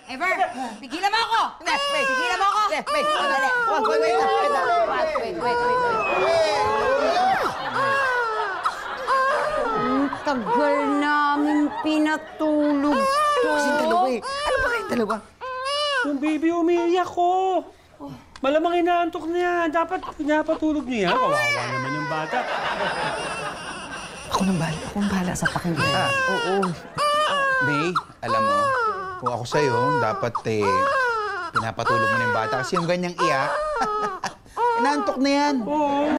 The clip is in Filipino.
Ever! Pigilan mo ako! Pigilan mo ako! Wait. Ang tagal namin pinatulog to. Kasing dalawa eh. Ano ba kayong dalawa? Yung baby, umiiyak ko. Malamang inaantok na yan. Dapat pinapatulog niya yan. Kawawa naman yung bata. Ako nang bahala sa pakinggan. Oo. May, alam mo, kung ako sa'yo, dapat pinapatulog mo na yung bata. Kasi yung ganyang iyak, inaantok na yan. Oo.